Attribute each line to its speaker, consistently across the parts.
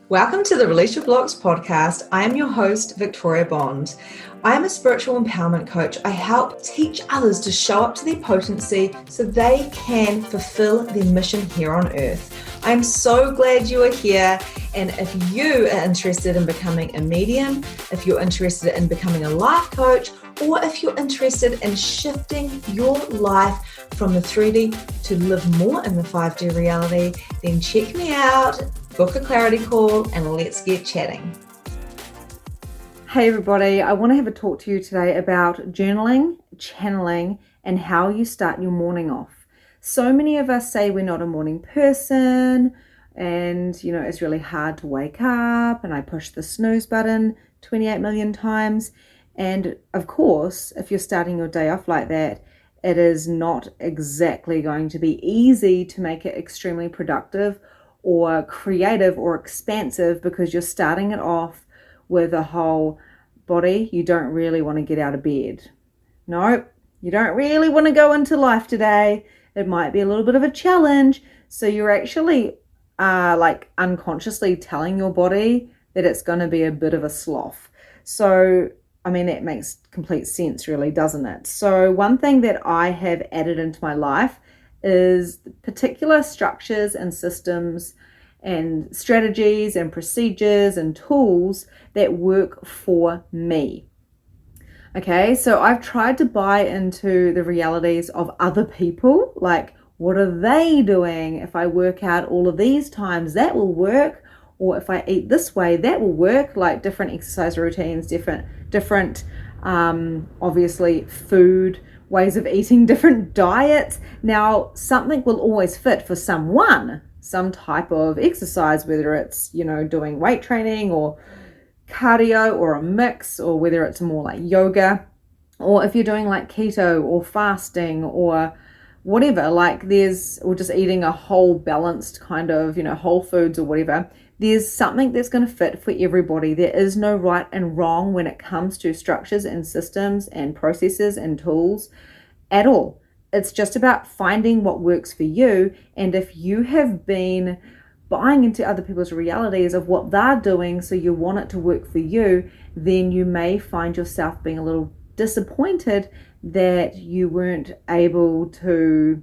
Speaker 1: Welcome to the Release Your Blocks podcast. I am your host, Victoria Bond. I am a spiritual empowerment coach. I help teach others to show up to their potency so they can fulfill their mission here on earth. I'm so glad you are here. And if you are interested in becoming a medium, if you're interested in becoming a life coach, or if you're interested in shifting your life from the 3D to live more in the 5D reality, then check me out. Book a clarity call and let's get chatting.
Speaker 2: Hey everybody, I want to have a talk to you today about journaling, channeling, and how you start your morning off. So many of us say we're not a morning person and it's really hard to wake up and I push the snooze button 28 million times. And of course, if you're starting your day off like that, it is not exactly going to be easy to make it extremely productive or creative or expansive because you're starting it off with a whole body. You don't really want to get out of bed. No, you don't really want to go into life today. It might be a little bit of a challenge. So you're actually unconsciously telling your body that it's going to be a bit of a sloth. So, that makes complete sense really, doesn't it? So one thing that I have added into my life is particular structures and systems and strategies and procedures and tools that work for me. Okay, so I've tried to buy into the realities of other people, like what are they doing? If I work out all of these times, that will work. Or if I eat this way, that will work, like different exercise routines, different obviously food, ways of eating, different diets. Now, something will always fit for someone, some type of exercise, whether it's, doing weight training or cardio or a mix, or whether it's more like yoga, or if you're doing like keto or fasting or whatever, or just eating a whole balanced kind of, whole foods or whatever. There's something that's going to fit for everybody. There is no right and wrong when it comes to structures and systems and processes and tools at all. It's just about finding what works for you. And if you have been buying into other people's realities of what they're doing, so you want it to work for you, then you may find yourself being a little disappointed that you weren't able to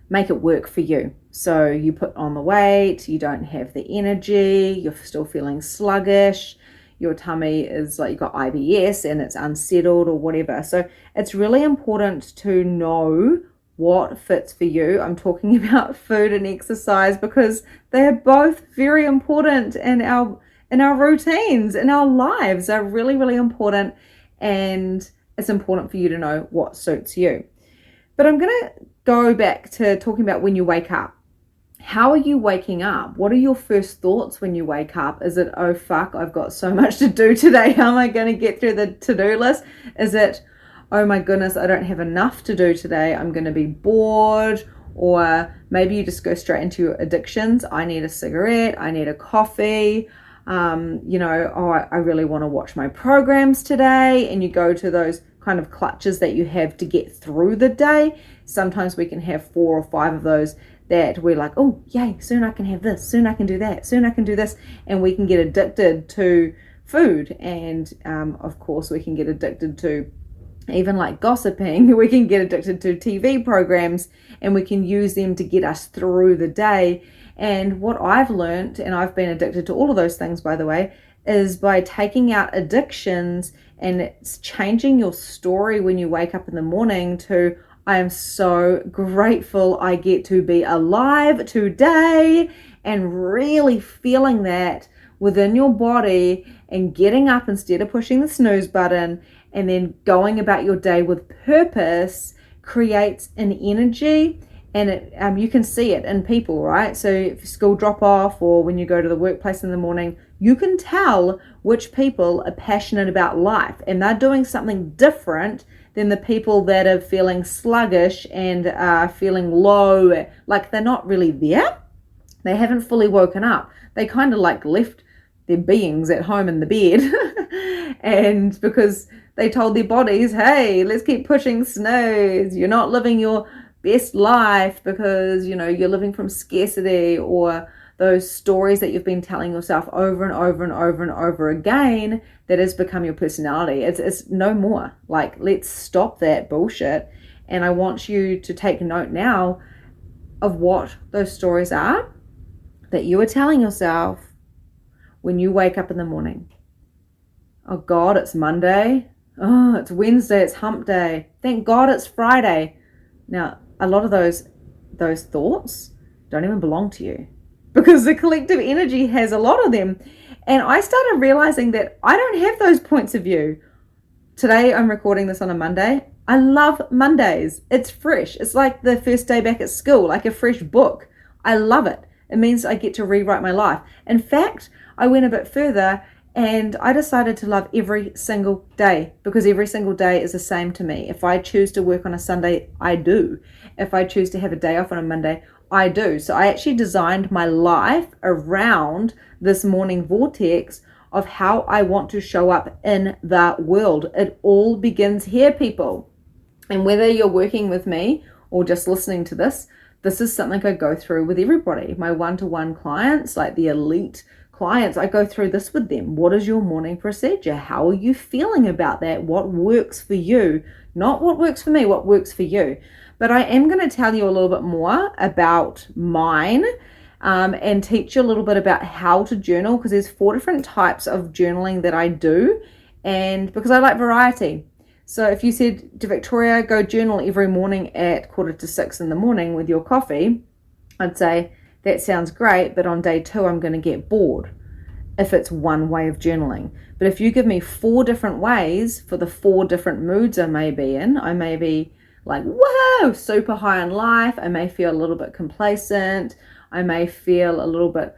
Speaker 2: make it work for you. So you put on the weight, you don't have the energy, you're still feeling sluggish, your tummy is like you've got IBS and it's unsettled or whatever. So it's really important to know what fits for you. I'm talking about food and exercise because they are both very important in our routines, in our lives. They're really, really important, and it's important for you to know what suits you. But I'm going to go back to talking about when you wake up. How are you waking up? What are your first thoughts when you wake up? Is it, oh fuck, I've got so much to do today. How am I going to get through the to-do list? Is it, oh my goodness, I don't have enough to do today. I'm going to be bored. Or maybe you just go straight into your addictions. I need a cigarette. I need a coffee. I really want to watch my programs today. And you go to those kind of clutches that you have to get through the day. Sometimes we can have 4 or 5 of those that we're like, oh, yay, soon I can have this, soon I can do that, soon I can do this. And we can get addicted to food. And of course, we can get addicted to even like gossiping. We can get addicted to TV programs, and we can use them to get us through the day. And what I've learned, and I've been addicted to all of those things, by the way, is by taking out addictions and it's changing your story when you wake up in the morning to, I am so grateful I get to be alive today, and really feeling that within your body and getting up instead of pushing the snooze button and then going about your day with purpose creates an energy. And it, you can see it in people, right? So if school drop off or when you go to the workplace in the morning, you can tell which people are passionate about life and they're doing something different than the people that are feeling sluggish and are feeling low, like they're not really there. They haven't fully woken up. They kind of like left their beings at home in the bed and because they told their bodies, hey, let's keep pushing snooze. You're not living your best life because, you're living from scarcity or those stories that you've been telling yourself over and over and over and over again that has become your personality. It's no more. Like, let's stop that bullshit. And I want you to take note now of what those stories are that you are telling yourself when you wake up in the morning. Oh God, it's Monday. Oh, it's Wednesday, it's hump day. Thank God it's Friday. Now, a lot of those thoughts don't even belong to you, because the collective energy has a lot of them. And I started realizing that I don't have those points of view. Today, I'm recording this on a Monday. I love Mondays. It's fresh. It's like the first day back at school, like a fresh book. I love it. It means I get to rewrite my life. In fact, I went a bit further and I decided to love every single day, because every single day is the same to me. If I choose to work on a Sunday, I do. If I choose to have a day off on a Monday, I do. So I actually designed my life around this morning vortex of how I want to show up in the world. It all begins here, people. And whether you're working with me or just listening to this is something I go through with everybody. My one-to-one clients, like the elite clients, I go through this with them. What is your morning procedure? How are you feeling about that? What works for you? Not what works for me, what works for you. But I am going to tell you a little bit more about mine and teach you a little bit about how to journal, because there's 4 different types of journaling that I do, and because I like variety. So if you said to Victoria, go journal every morning at 5:45 in the morning with your coffee, I'd say, that sounds great, but on day 2, I'm going to get bored if it's one way of journaling. But if you give me 4 different ways for the 4 different moods I may be in, I may be like, whoa, super high on life. I may feel a little bit complacent. I may feel a little bit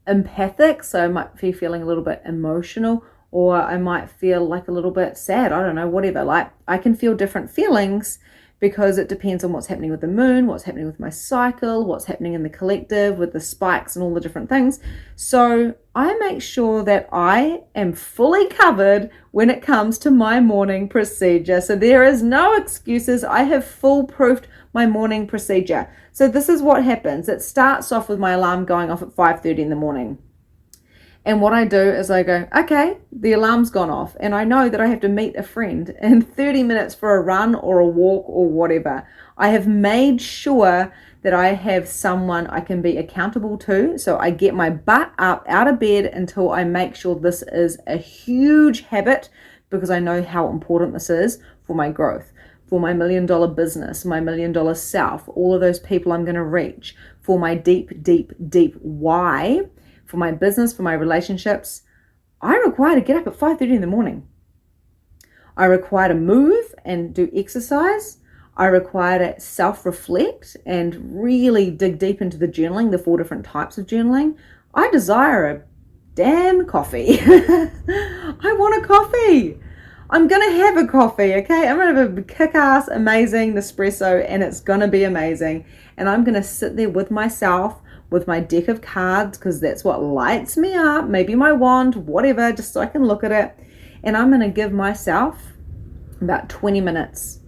Speaker 2: empathic. So I might be feeling a little bit emotional, or I might feel like a little bit sad. I don't know, whatever. Like, I can feel different feelings because it depends on what's happening with the moon, what's happening with my cycle, what's happening in the collective with the spikes and all the different things. So I make sure that I am fully covered when it comes to my morning procedure. So there is no excuses. I have foolproofed my morning procedure. So this is what happens. It starts off with my alarm going off at 5:30 in the morning. And what I do is I go, okay, the alarm's gone off, and I know that I have to meet a friend in 30 minutes for a run or a walk or whatever. I have made sure that I have someone I can be accountable to. So I get my butt up out of bed until I make sure this is a huge habit, because I know how important this is for my growth, for my $1 million business, my $1 million self, all of those people I'm going to reach, for my deep, deep, deep why, for my business, for my relationships. I require to get up at 5:30 in the morning. I require to move and do exercise. I require to self-reflect and really dig deep into the journaling, the 4 different types of journaling. I desire a damn coffee. I want a coffee. I'm going to have a coffee, okay? I'm going to have a kick-ass, amazing Nespresso, and it's going to be amazing. And I'm going to sit there with myself, with my deck of cards, because that's what lights me up, maybe my wand, whatever, just so I can look at it. And I'm going to give myself about 20 minutes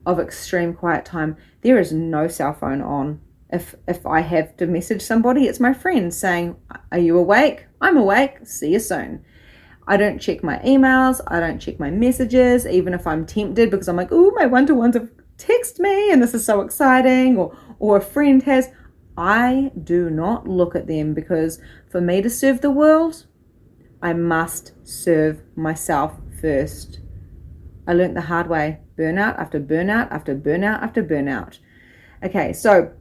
Speaker 2: of extreme quiet time. There is no cell phone on. If I have to message somebody, it's my friend saying, are you awake? I'm awake. See you soon. I don't check my emails. I don't check my messages, even if I'm tempted, because I'm like, oh, my one-to-ones have texted me and this is so exciting, or a friend has. I do not look at them, because for me to serve the world, I must serve myself first. I learned the hard way. Burnout after burnout after burnout after burnout. Okay, so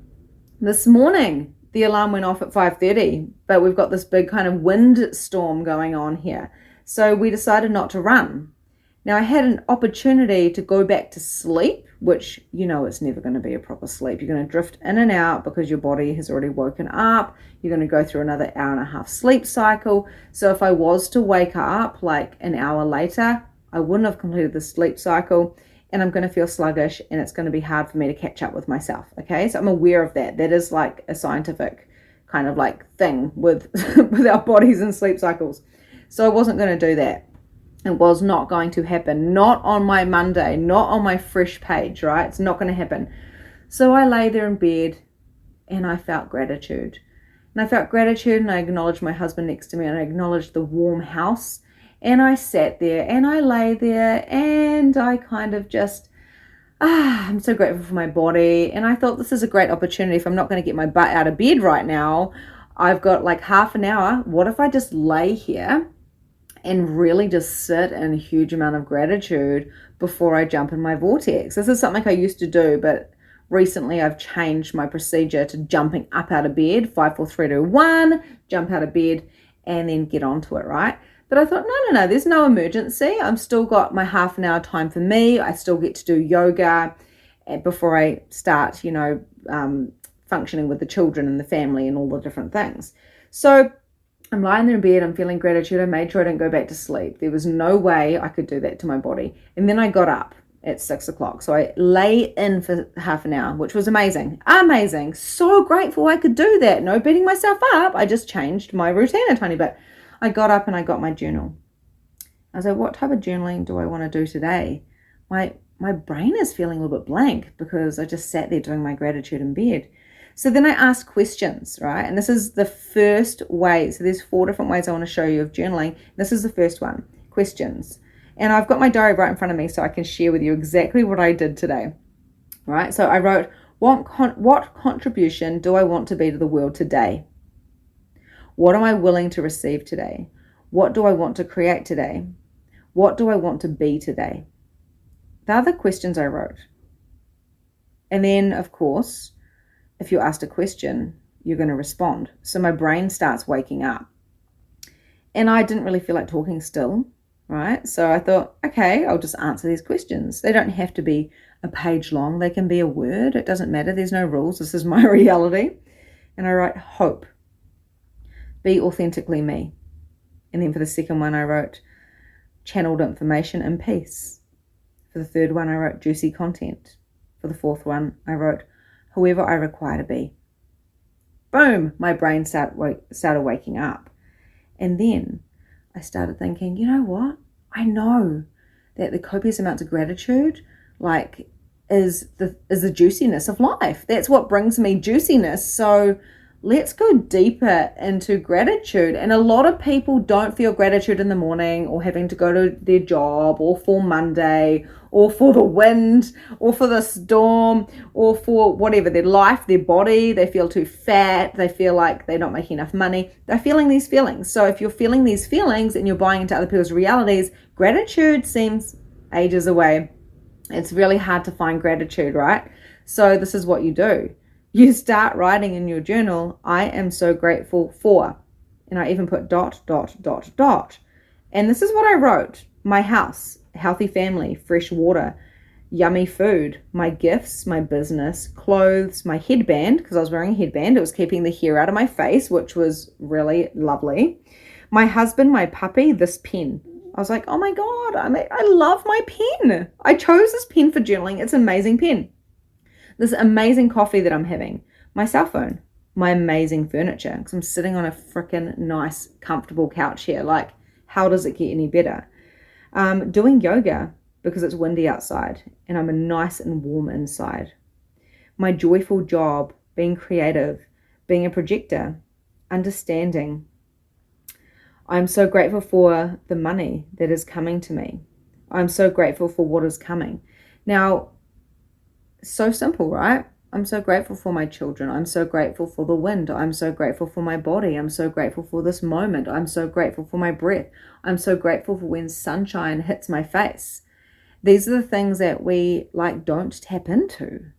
Speaker 2: this morning, the alarm went off at 5:30, but we've got this big kind of wind storm going on here. So we decided not to run. Now, I had an opportunity to go back to sleep, which, you know, it's never going to be a proper sleep. You're going to drift in and out because your body has already woken up. You're going to go through another 1.5 hour sleep cycle. So if I was to wake up like an hour later, I wouldn't have completed the sleep cycle, and I'm going to feel sluggish, and it's going to be hard for me to catch up with myself. Okay, so I'm aware of that. That is like a scientific kind of like thing with, with our bodies and sleep cycles. So I wasn't going to do that. It was not going to happen. Not on my Monday, not on my fresh page, right? It's not going to happen. So I lay there in bed and I felt gratitude. And I felt gratitude, and I acknowledged my husband next to me, and I acknowledged the warm house. And I sat there and I lay there and I kind of just, I'm so grateful for my body. And I thought, this is a great opportunity. If I'm not going to get my butt out of bed right now, I've got like half an hour. What if I just lay here and really just sit in a huge amount of gratitude before I jump in my vortex? This is something I used to do, but recently I've changed my procedure to jumping up out of bed, 5, 4, 3, 2, 1, jump out of bed and then get onto it, right? But I thought, no, there's no emergency. I've still got my half an hour time for me. I still get to do yoga before I start, functioning with the children and the family and all the different things. So I'm lying there in bed. I'm feeling gratitude. I made sure I didn't go back to sleep. There was no way I could do that to my body. And then I got up at 6 o'clock. So I lay in for half an hour, which was amazing. Amazing. So grateful I could do that. No beating myself up. I just changed my routine a tiny bit. I got up and I got my journal. I was like, what type of journaling do I want to do today? My brain is feeling a little bit blank because I just sat there doing my gratitude in bed. So then I asked questions, right? And this is the first way. So there's 4 different ways I want to show you of journaling. This is the first one, questions. And I've got my diary right in front of me so I can share with you exactly what I did today, right? So I wrote, what contribution do I want to be to the world today? What am I willing to receive today? What do I want to create today? What do I want to be today? They're the questions I wrote. And then, of course, if you're asked a question, you're going to respond. So my brain starts waking up. And I didn't really feel like talking still, right? So I thought, okay, I'll just answer these questions. They don't have to be a page long. They can be a word. It doesn't matter. There's no rules. This is my reality. And I write hope. Be authentically me. And then for the second one, I wrote channeled information and peace. For the third one, I wrote juicy content. For the fourth one, I wrote whoever I require to be. Boom, my brain started waking up. And then I started thinking, you know what? I know that the copious amounts of gratitude, is the juiciness of life. That's what brings me juiciness. So let's go deeper into gratitude. And a lot of people don't feel gratitude in the morning, or having to go to their job, or for Monday, or for the wind, or for the storm, or for whatever, their life, their body. They feel too fat. They feel like they're not making enough money. They're feeling these feelings. So if you're feeling these feelings and you're buying into other people's realities, gratitude seems ages away. It's really hard to find gratitude, right? So this is what you do. You start writing in your journal, I am so grateful for, and I even put ... And this is what I wrote: my house, healthy family, fresh water, yummy food, my gifts, my business, clothes, my headband, because I was wearing a headband. It was keeping the hair out of my face, which was really lovely. My husband, my puppy, this pen. I was like, oh my God, I love my pen. I chose this pen for journaling. It's an amazing pen. This amazing coffee that I'm having, my cell phone, my amazing furniture, because I'm sitting on a freaking nice, comfortable couch here. Like, how does it get any better? Doing yoga because it's windy outside and I'm nice and warm inside. My joyful job, being creative, being a projector, understanding. I'm so grateful for the money that is coming to me. I'm so grateful for what is coming. Now, so simple, right? I'm so grateful for my children. I'm so grateful for the wind. I'm so grateful for my body. I'm so grateful for this moment. I'm so grateful for my breath. I'm so grateful for when sunshine hits my face. These are the things that we don't tap into.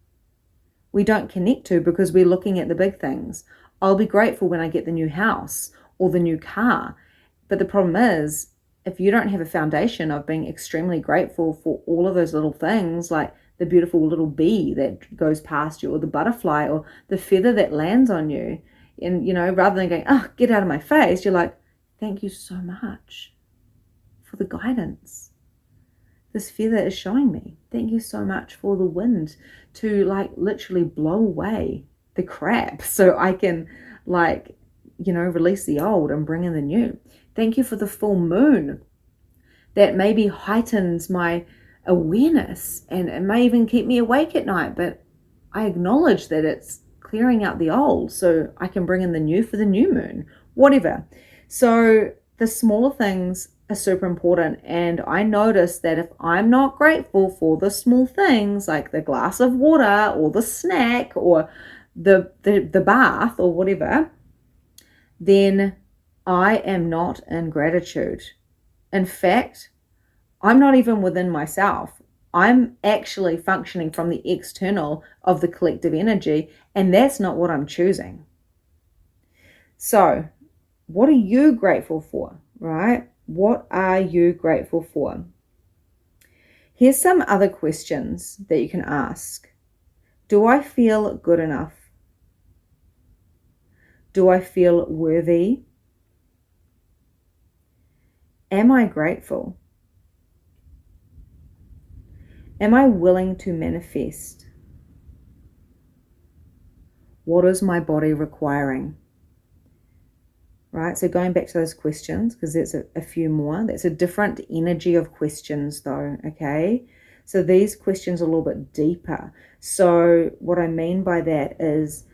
Speaker 2: We don't connect to because we're looking at the big things. I'll be grateful when I get the new house or the new car. But the problem is, if you don't have a foundation of being extremely grateful for all of those little things, like the beautiful little bee that goes past you, or the butterfly, or the feather that lands on you, and rather than going, oh, get out of my face, you're like, thank you so much for the guidance. This feather is showing me. Thank you so much for the wind to literally blow away the crap so I can release the old and bring in the new. Thank you for the full moon that maybe heightens my awareness and it may even keep me awake at night, but I acknowledge that it's clearing out the old so I can bring in the new for the new moon, whatever. So the smaller things are super important. And I notice that if I'm not grateful for the small things like the glass of water or the snack or the bath or whatever, then I am not in gratitude. In fact, I'm not even within myself. I'm actually functioning from the external of the collective energy, and that's not what I'm choosing. So, what are you grateful for, right? What are you grateful for? Here's some other questions that you can ask. Do I feel good enough? Do I feel worthy? Am I grateful? Am I willing to manifest? What is my body requiring? Right, so going back to those questions, because there's a few more. That's a different energy of questions though, okay? So these questions are a little bit deeper. So what I mean by that is,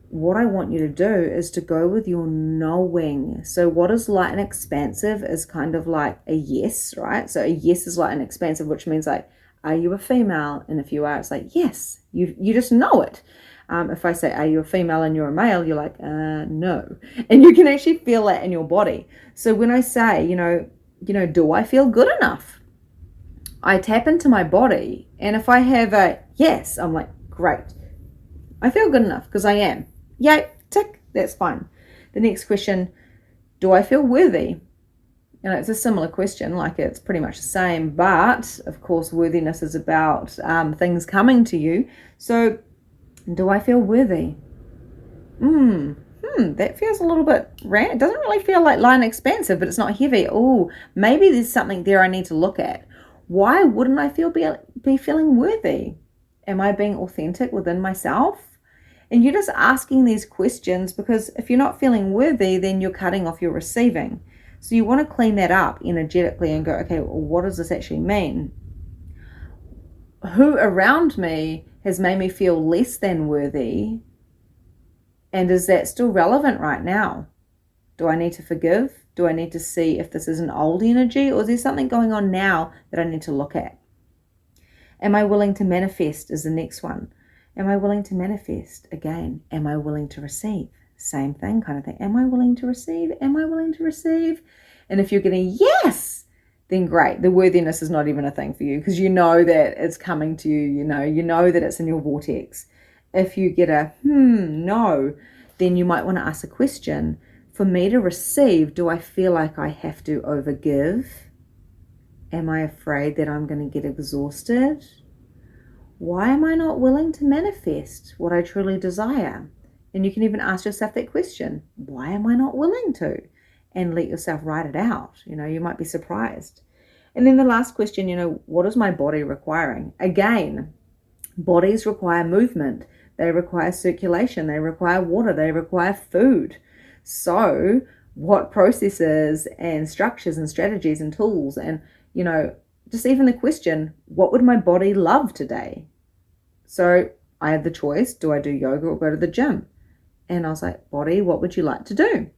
Speaker 2: what I want you to do is to go with your knowing. So what is light and expansive is kind of like a yes, right? So a yes is light and expansive, which means like, are you a female? And if you are, it's like, yes, you just know it. If I say, are you a female and you're a male, you're like, no. And you can actually feel that in your body. So when I say, do I feel good enough? I tap into my body. And if I have a yes, I'm like, great. I feel good enough because I am. Yay, tick, that's fine. The next question, do I feel worthy? It's a similar question, like it's pretty much the same, but of course worthiness is about things coming to you. So do I feel worthy? That feels a little bit random. It doesn't really feel like light and expansive, but it's not heavy. Oh, maybe there's something there I need to look at. Why wouldn't I be feeling worthy? Am I being authentic within myself? And you're just asking these questions because if you're not feeling worthy, then you're cutting off your receiving. So you want to clean that up energetically and go, okay, well, what does this actually mean? Who around me has made me feel less than worthy? And is that still relevant right now? Do I need to forgive? Do I need to see if this is an old energy, or is there something going on now that I need to look at? Am I willing to manifest is the next one. Am I willing to manifest? Again, am I willing to receive? Same thing kind of thing. Am I willing to receive? Am I willing to receive? And if you're getting yes, then great. The worthiness is not even a thing for you because you know that it's coming to you. You know that it's in your vortex. If you get a no, then you might want to ask a question. For me to receive, do I feel like I have to overgive? Am I afraid that I'm going to get exhausted? Why am I not willing to manifest what I truly desire? And you can even ask yourself that question. Why am I not willing to? And let yourself write it out. You might be surprised. And then the last question, what is my body requiring? Again, bodies require movement. They require circulation. They require water. They require food. So what processes and structures and strategies and tools and, just even the question, what would my body love today? So I had the choice, do I do yoga or go to the gym? And I was like, body, what would you like to do?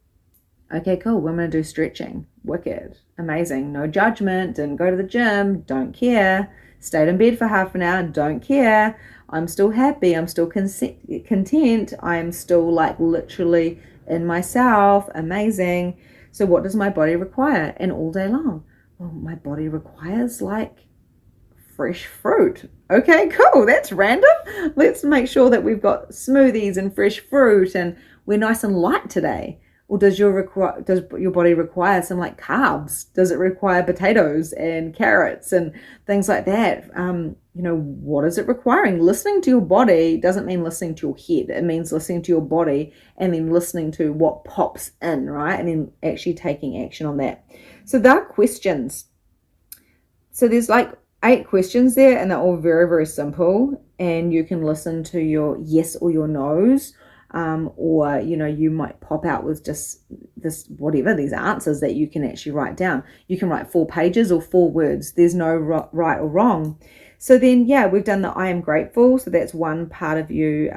Speaker 2: Okay, cool. We're going to do stretching. Wicked. Amazing. No judgment. Didn't go to the gym. Don't care. Stayed in bed for half an hour. Don't care. I'm still happy. I'm still content. I'm still like literally in myself. Amazing. So what does my body require? And all day long, well, my body requires like fresh fruit. Okay, cool. That's random. Let's make sure that we've got smoothies and fresh fruit and we're nice and light today. Or does your body require some like carbs? Does it require potatoes and carrots and things like that? What is it requiring? Listening to your body doesn't mean listening to your head. It means listening to your body and then listening to what pops in, right? And then actually taking action on that. So there are questions. So there's like 8 questions there and they're all very, very simple. And you can listen to your yes or your no's. Or you might pop out with just these answers that you can actually write down. You can write 4 pages or 4 words. There's no right or wrong. So then, yeah, we've done the I am grateful. So that's one part of you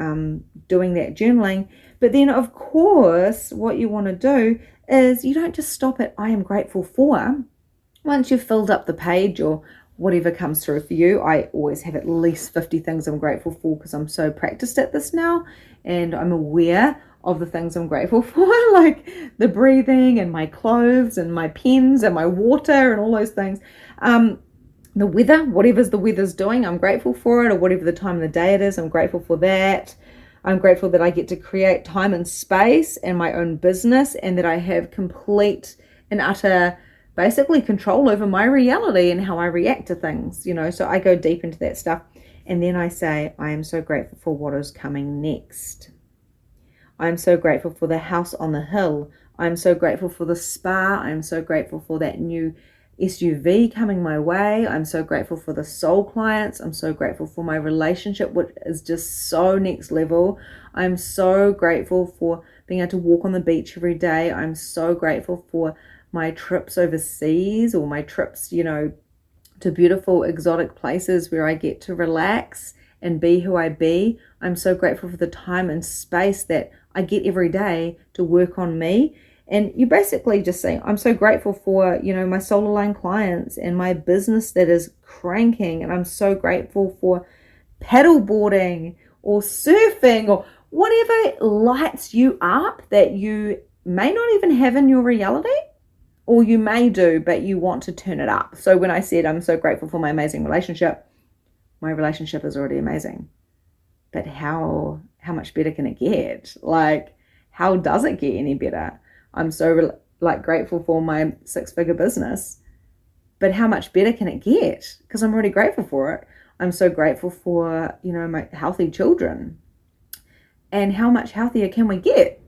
Speaker 2: doing that journaling. But then, of course, what you want to do is you don't just stop at I am grateful for. Once you've filled up the page or whatever comes through for you, I always have at least 50 things I'm grateful for because I'm so practiced at this now and I'm aware of the things I'm grateful for, like the breathing and my clothes and my pens and my water and all those things. The weather, whatever's the weather's doing, I'm grateful for it, or whatever the time of the day it is, I'm grateful for that. I'm grateful that I get to create time and space and my own business and that I have complete and utter basically control over my reality and how I react to things, so I go deep into that stuff. And then I say, I am so grateful for what is coming next. I'm so grateful for the house on the hill. I'm so grateful for the spa. I'm so grateful for that new SUV coming my way. I'm so grateful for the soul clients. I'm so grateful for my relationship, which is just so next level. I'm so grateful for being able to walk on the beach every day. I'm so grateful for my trips overseas or my trips, to beautiful exotic places where I get to relax and be who I be. I'm so grateful for the time and space that I get every day to work on me. And you basically just say, I'm so grateful for, my soul aligned clients and my business that is cranking. And I'm so grateful for paddleboarding or surfing or whatever lights you up that you may not even have in your reality, or you may do, but you want to turn it up. So when I said I'm so grateful for my amazing relationship, my relationship is already amazing. But how much better can it get? Like, how does it get any better? I'm so grateful for my 6-figure business, but how much better can it get? Because I'm already grateful for it. I'm so grateful for, my healthy children. And how much healthier can we get?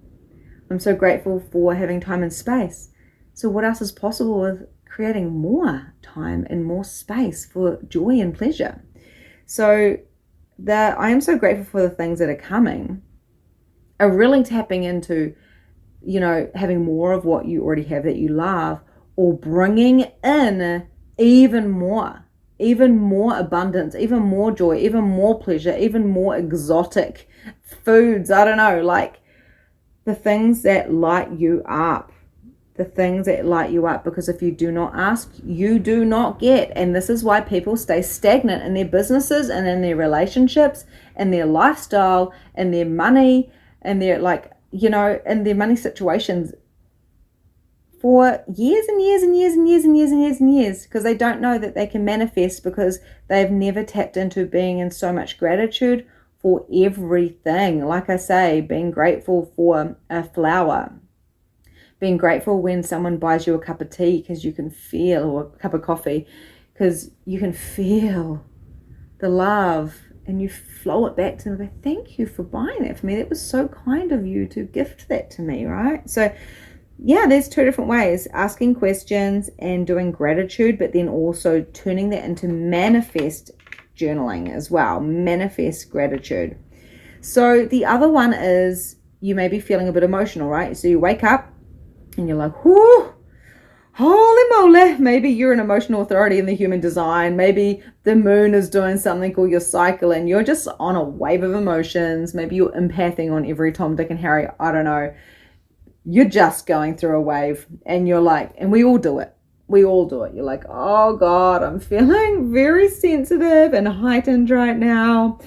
Speaker 2: I'm so grateful for having time and space. So what else is possible with creating more time and more space for joy and pleasure? So I am so grateful for the things that are coming, are really tapping into, having more of what you already have that you love, or bringing in even more abundance, even more joy, even more pleasure, even more exotic foods. I don't know, like the things that light you up. The things that light you up, because if you do not ask, you do not get. And this is why people stay stagnant in their businesses and in their relationships and their lifestyle and their money and their and their money situations for years and years and years and years and years and years and years, because they don't know that they can manifest, because they've never tapped into being in so much gratitude for everything. Like I say, being grateful for a flower, being grateful when someone buys you a cup of tea because you can feel, or a cup of coffee, because you can feel the love and you flow it back to them. Thank you for buying that for me. That was so kind of you to gift that to me, right? So yeah, there's 2 different ways: asking questions and doing gratitude, but then also turning that into manifest journaling as well, manifest gratitude. So the other one is, you may be feeling a bit emotional, right? So you wake up and you're like, whoo, holy moly. Maybe you're an emotional authority in the human design. Maybe the moon is doing something called your cycle and you're just on a wave of emotions. Maybe you're empathing on every Tom, Dick, and Harry. I don't know. You're just going through a wave and you're like, and we all do it. We all do it. You're like, oh God, I'm feeling very sensitive and heightened right now.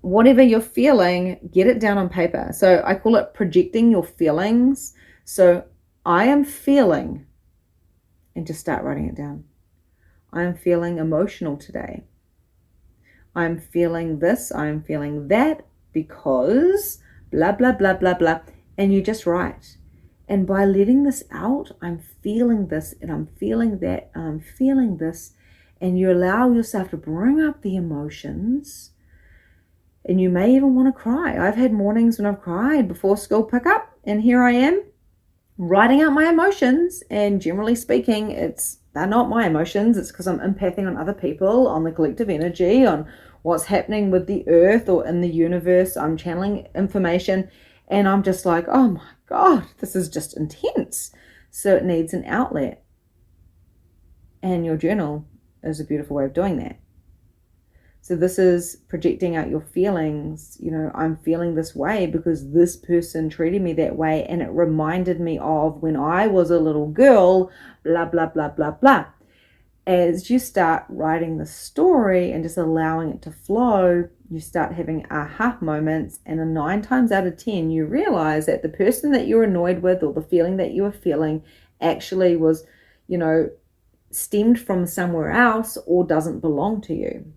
Speaker 2: Whatever you're feeling, get it down on paper. So I call it projecting your feelings. So I am feeling, and just start writing it down. I am feeling emotional today. I'm feeling this, I'm feeling that because blah, blah, blah, blah, blah. And you just write. And by letting this out, I'm feeling this and I'm feeling that and I'm feeling this. And you allow yourself to bring up the emotions. And you may even want to cry. I've had mornings when I've cried before school pickup, and here I am writing out my emotions. And generally speaking, they're not my emotions. It's because I'm empathing on other people, on the collective energy, on what's happening with the earth or in the universe. I'm channeling information, and I'm just like, oh my God, this is just intense. So it needs an outlet. And your journal is a beautiful way of doing that. So this is projecting out your feelings. I'm feeling this way because this person treated me that way, and it reminded me of when I was a little girl, blah, blah, blah, blah, blah. As you start writing the story and just allowing it to flow, you start having aha moments, and 9 times out of 10, you realize that the person that you're annoyed with or the feeling that you were feeling actually was, stemmed from somewhere else or doesn't belong to you.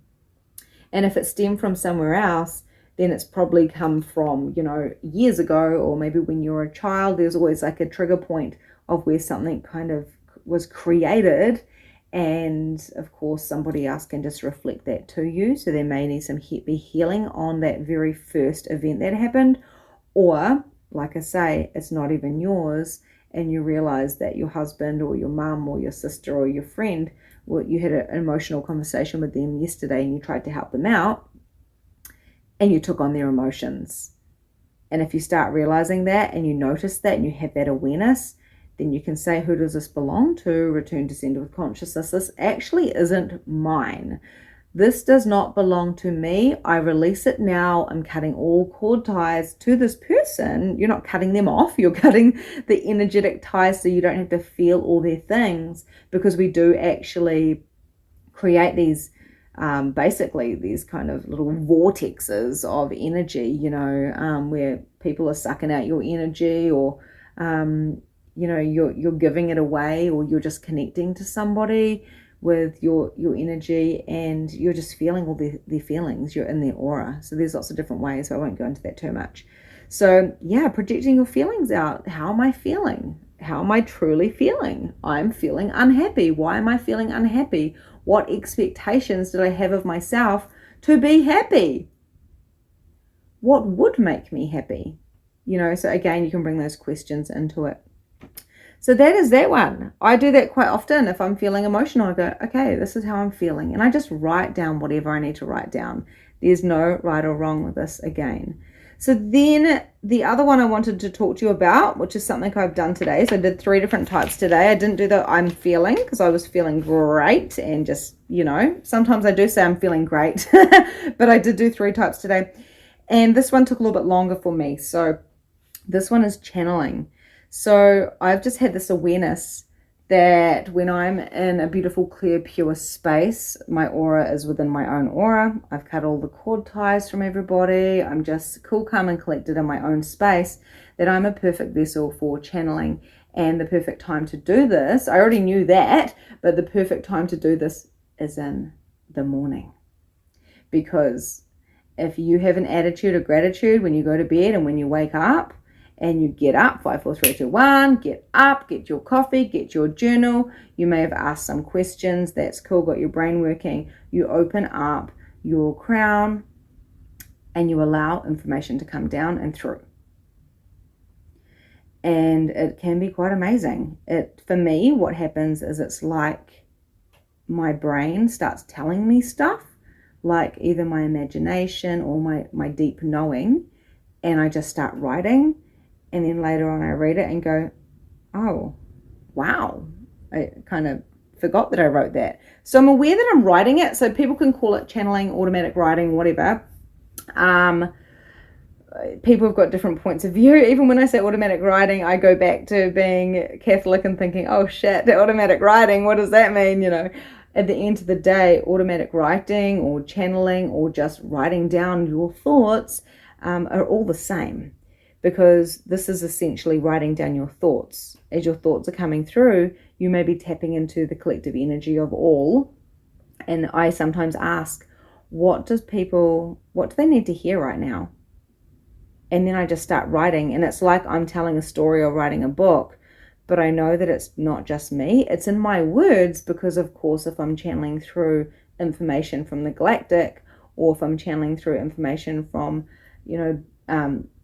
Speaker 2: And if it stemmed from somewhere else, then it's probably come from, years ago, or maybe when you were a child. There's always like a trigger point of where something kind of was created. And of course, somebody else can just reflect that to you. So there may need some be healing on that very first event that happened. Or, like I say, it's not even yours, and you realize that your husband or your mum or your sister or your friend, you had an emotional conversation with them yesterday and you tried to help them out and you took on their emotions. And if you start realizing that and you notice that and you have that awareness, then you can say, who does this belong to? Return to center with consciousness. This actually isn't mine. This does not belong to me. I release it now. I'm cutting all cord ties to this person. You're not cutting them off. You're cutting the energetic ties so you don't have to feel all their things, because we do actually create these, basically these kind of little vortexes of energy, where people are sucking out your energy, or, you're giving it away, or you're just connecting to somebody with your energy, and you're just feeling all their feelings. You're in their aura. So there's lots of different ways, so I won't go into that too much. So yeah, projecting your feelings out. How am I feeling? How am I truly feeling? I'm feeling unhappy. Why am I feeling unhappy? What expectations did I have of myself to be happy? What would make me happy? So again, you can bring those questions into it. So that is that one. I do that quite often. If I'm feeling emotional, I go, okay, this is how I'm feeling. And I just write down whatever I need to write down. There's no right or wrong with this again. So then the other one I wanted to talk to you about, which is something I've done today. So I did 3 different types today. I didn't do the I'm feeling, because I was feeling great, and just, sometimes I do say I'm feeling great, but I did do 3 types today. And this one took a little bit longer for me. So this one is channeling. So I've just had this awareness that when I'm in a beautiful, clear, pure space, my aura is within my own aura. I've cut all the cord ties from everybody. I'm just cool, calm, and collected in my own space, that I'm a perfect vessel for channeling. And the perfect time to do this, I already knew that, but the perfect time to do this is in the morning. Because if you have an attitude of gratitude when you go to bed and when you wake up, and you get up, 5, 4, 3, 2, 1, get up, get your coffee, get your journal. You may have asked some questions. That's cool, got your brain working. You open up your crown and you allow information to come down and through. And it can be quite amazing. For me, what happens is it's like my brain starts telling me stuff, like either my imagination or my deep knowing, and I just start writing. And then later on I read it and go, oh, wow, I kind of forgot that I wrote that. So I'm aware that I'm writing it. So people can call it channeling, automatic writing, whatever. People have got different points of view. Even when I say automatic writing, I go back to being Catholic and thinking, oh shit, automatic writing, what does that mean? At the end of the day, automatic writing or channeling or just writing down your thoughts are all the same. Because this is essentially writing down your thoughts. As your thoughts are coming through, you may be tapping into the collective energy of all. And I sometimes ask, what do they need to hear right now? And then I just start writing. And it's like I'm telling a story or writing a book. But I know that it's not just me. It's in my words, because of course, if I'm channeling through information from the galactic, or if I'm channeling through information from,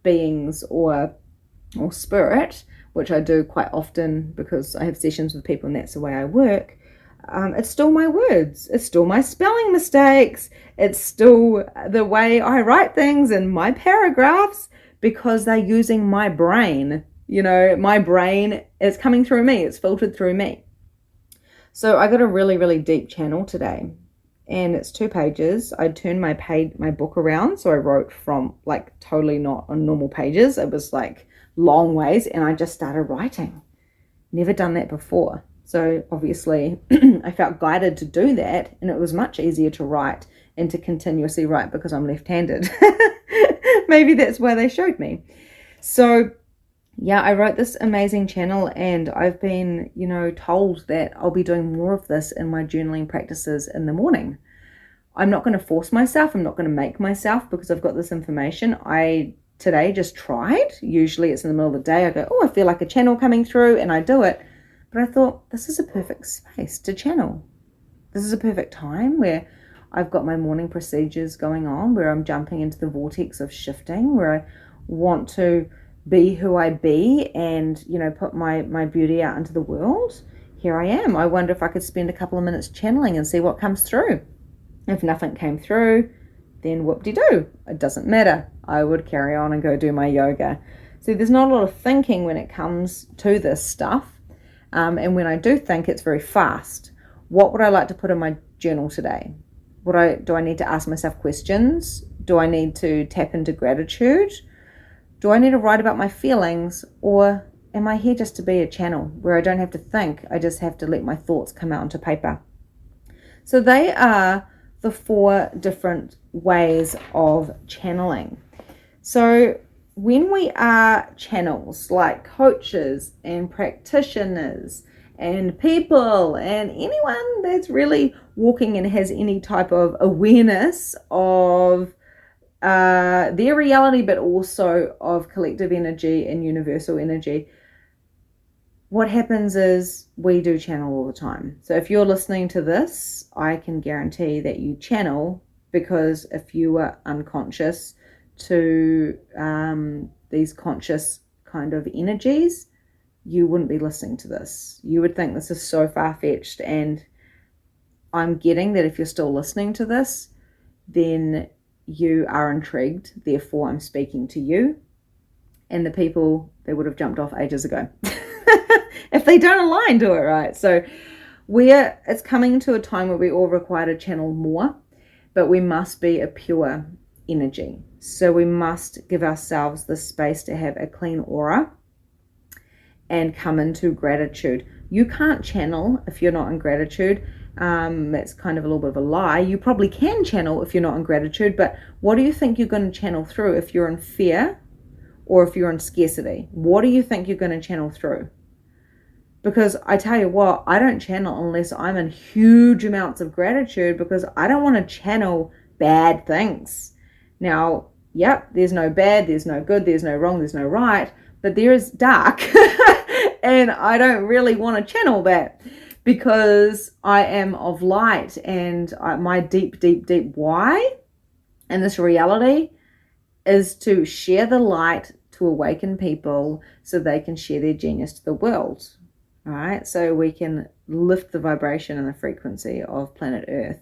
Speaker 2: beings or spirit, which I do quite often because I have sessions with people and that's the way I work, it's still my words, it's still my spelling mistakes, it's still the way I write things in my paragraphs, because they're using my brain. My brain is coming through me, it's filtered through me. So I got a really, really deep channel today, and it's 2 pages. I turned my book around, so I wrote from like totally not on normal pages. It was like long ways, and I just started writing. Never done that before. So obviously I felt guided to do that, and it was much easier to write and to continuously write because I'm left-handed. Maybe that's why they showed me. So yeah, I wrote this amazing channel, and I've been, told that I'll be doing more of this in my journaling practices in the morning. I'm not going to force myself. I'm not going to make myself, because I've got this information. I today just tried. Usually it's in the middle of the day. I go, oh, I feel like a channel coming through, and I do it. But I thought, this is a perfect space to channel. This is a perfect time where I've got my morning procedures going on, where I'm jumping into the vortex of shifting, where I want to be who I be and, put my beauty out into the world. Here I am. I wonder if I could spend a couple of minutes channeling and see what comes through. If nothing came through, then whoop-de-doo. It doesn't matter. I would carry on and go do my yoga. So there's not a lot of thinking when it comes to this stuff. And when I do think, it's very fast. What would I like to put in my journal today? Do I need to ask myself questions? Do I need to tap into gratitude? Do I need to write about my feelings? Or am I here just to be a channel where I don't have to think? I just have to let my thoughts come out onto paper. So they are the 4 different ways of channeling. So when we are channels, like coaches and practitioners and people and anyone that's really walking and has any type of awareness of their reality, but also of collective energy and universal energy, what happens is we do channel all the time. So if you're listening to this, I can guarantee that you channel, because if you were unconscious to these conscious kind of energies, you wouldn't be listening to this. You would think this is so far-fetched, and I'm getting that if you're still listening to this, then you are intrigued. Therefore, I'm speaking to you and the people that would have jumped off ages ago if they don't align to it, right? So it's coming to a time where we all require to channel more, but we must be a pure energy. So we must give ourselves the space to have a clean aura and come into gratitude. You can't channel if you're not in gratitude. That's kind of a little bit of a lie. You probably can channel if you're not in gratitude, but what do you think you're going to channel through if you're in fear or if you're in scarcity? What do you think you're going to channel through? Because I tell you what, I don't channel unless I'm in huge amounts of gratitude, because I don't want to channel bad things. Now, yep, there's no bad, there's no good, there's no wrong, there's no right, but there is dark. And I don't really want to channel that, because I am of light, and my deep, deep, deep why in this reality is to share the light, to awaken people so they can share their genius to the world. All right, so we can lift the vibration and the frequency of planet Earth,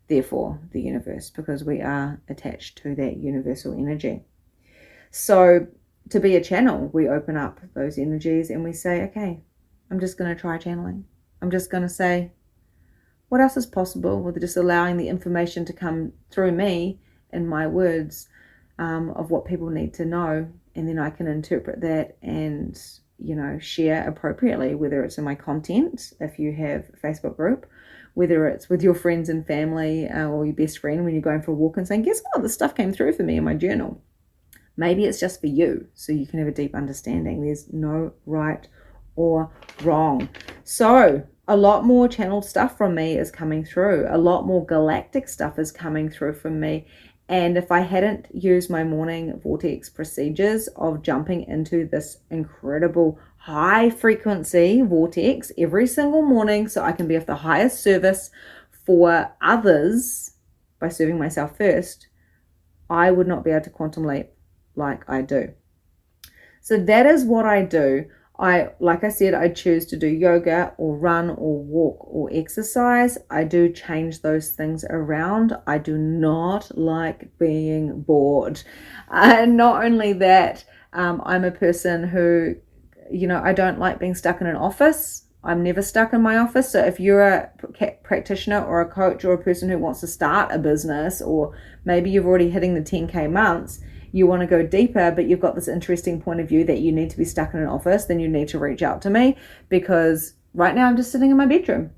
Speaker 2: therefore the universe, because we are attached to that universal energy. So to be a channel, we open up those energies and we say, okay, I'm just going to try channeling. I'm just going to say, what else is possible with just allowing the information to come through me and my words of what people need to know, and then I can interpret that and share appropriately, whether it's in my content, if you have a Facebook group, whether it's with your friends and family or your best friend when you're going for a walk and saying, guess what, this stuff came through for me in my journal. Maybe it's just for you, so you can have a deep understanding. There's no right or wrong. So a lot more channeled stuff from me is coming through. A lot more galactic stuff is coming through from me. And if I hadn't used my morning vortex procedures of jumping into this incredible high frequency vortex every single morning, so I can be of the highest service for others by serving myself first, I would not be able to quantum leap like I do. So that is what I do. Like I said, I choose to do yoga or run or walk or exercise. I do change those things around. I do not like being bored. And not only that, I'm a person who, I don't like being stuck in an office. I'm never stuck in my office. So if you're a practitioner or a coach or a person who wants to start a business, or maybe you've already hitting the 10K months, you want to go deeper, but you've got this interesting point of view that you need to be stuck in an office, then you need to reach out to me, because right now I'm just sitting in my bedroom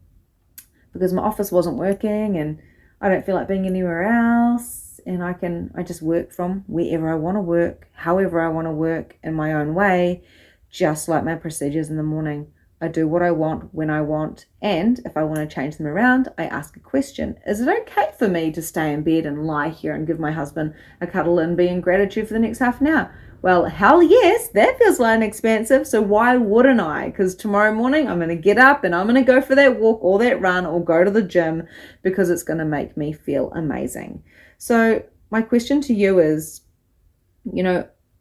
Speaker 2: because my office wasn't working and I don't feel like being anywhere else. And I just work from wherever I want to work, however I want to work, in my own way, just like my procedures in the morning. I do what I want when I want, and if I want to change them around, I ask a question. Is it okay for me to stay in bed and lie here and give my husband a cuddle and be in gratitude for the next half an hour? Well, hell yes, that feels light and expansive, so why wouldn't I? Because tomorrow morning I'm going to get up and I'm going to go for that walk or that run or go to the gym, because it's going to make me feel amazing. So my question to you is,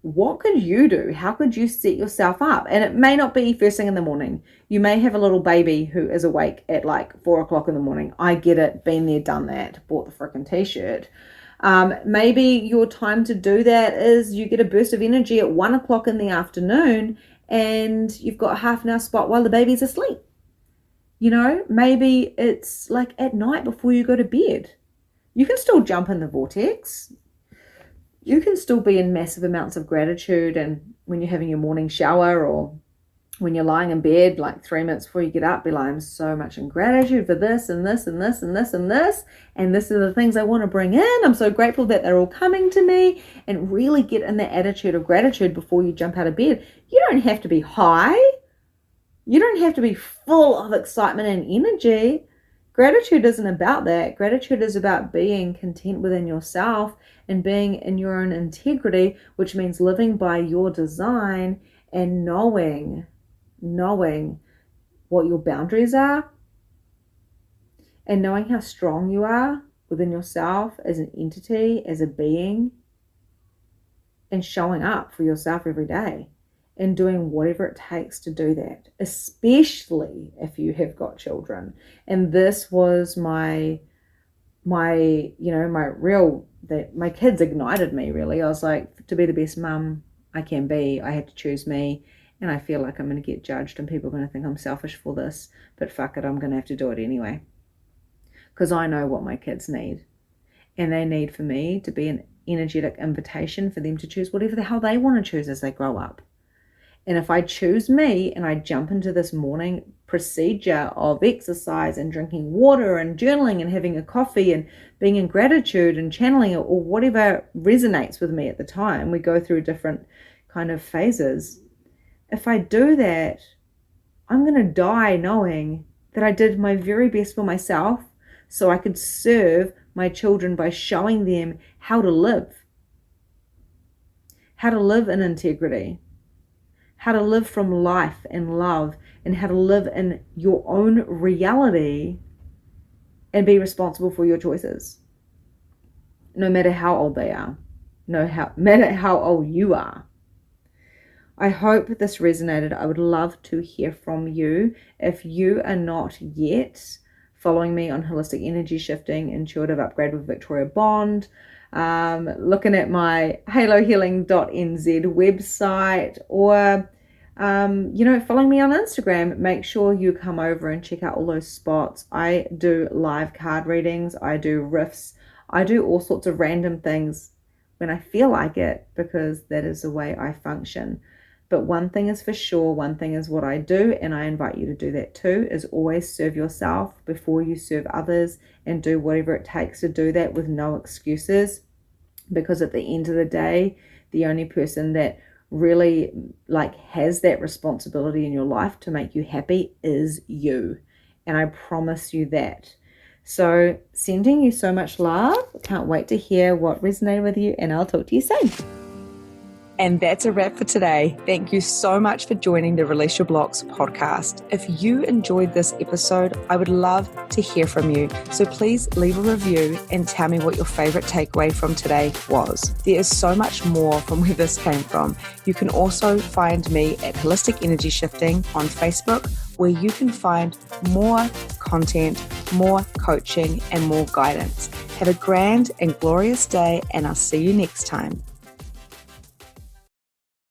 Speaker 2: what could you do? How could you set yourself up? And it may not be first thing in the morning. You may have a little baby who is awake at like 4 o'clock in the morning. I get it. Been there, done that. Bought the freaking t-shirt. Maybe your time to do that is you get a burst of energy at 1 o'clock in the afternoon and you've got a half an hour spot while the baby's asleep. Maybe it's like at night before you go to bed. You can still jump in the vortex. You can still be in massive amounts of gratitude, and when you're having your morning shower or when you're lying in bed, like 3 minutes before you get up, be like, I'm so much in gratitude for this and this and this and this and this, and this are the things I want to bring in. I'm so grateful that they're all coming to me, and really get in the attitude of gratitude before you jump out of bed. You don't have to be high. You don't have to be full of excitement and energy. Gratitude isn't about that. Gratitude is about being content within yourself and being in your own integrity, which means living by your design and knowing what your boundaries are, and knowing how strong you are within yourself as an entity, as a being, and showing up for yourself every day and doing whatever it takes to do that, especially if you have got children. And this was my kids ignited me, really. I was like, to be the best mum I can be, I had to choose me. And I feel like I'm going to get judged and people are going to think I'm selfish for this, but fuck it, I'm going to have to do it anyway. Because I know what my kids need. And they need for me to be an energetic invitation for them to choose whatever the hell they want to choose as they grow up. And if I choose me and I jump into this morning procedure of exercise and drinking water and journaling and having a coffee and being in gratitude and channeling it, or whatever resonates with me at the time, we go through different kind of phases. If I do that, I'm going to die knowing that I did my very best for myself so I could serve my children by showing them how to live in integrity, how to live from life and love, and how to live in your own reality and be responsible for your choices, no matter how old they are, no matter how old you are. I hope this resonated. I would love to hear from you. If you are not yet following me on Holistic Energy Shifting, Intuitive Upgrade with Victoria Bond, looking at my halohealing.nz website, or following me on Instagram, make sure you come over and check out all those spots. I do live card readings, I do riffs, I do all sorts of random things when I feel like it, because that is the way I function. But one thing is for sure, one thing is what I do, and I invite you to do that too, is always serve yourself before you serve others, and do whatever it takes to do that with no excuses. Because at the end of the day, the only person that really has that responsibility in your life to make you happy is you. And I promise you that. So sending you so much love. Can't wait to hear what resonated with you, and I'll talk to you soon.
Speaker 1: And that's a wrap for today. Thank you so much for joining the Release Your Blocks podcast. If you enjoyed this episode, I would love to hear from you. So please leave a review and tell me what your favorite takeaway from today was. There is so much more from where this came from. You can also find me at Holistic Energy Shifting on Facebook, where you can find more content, more coaching, and more guidance. Have a grand and glorious day, and I'll see you next time.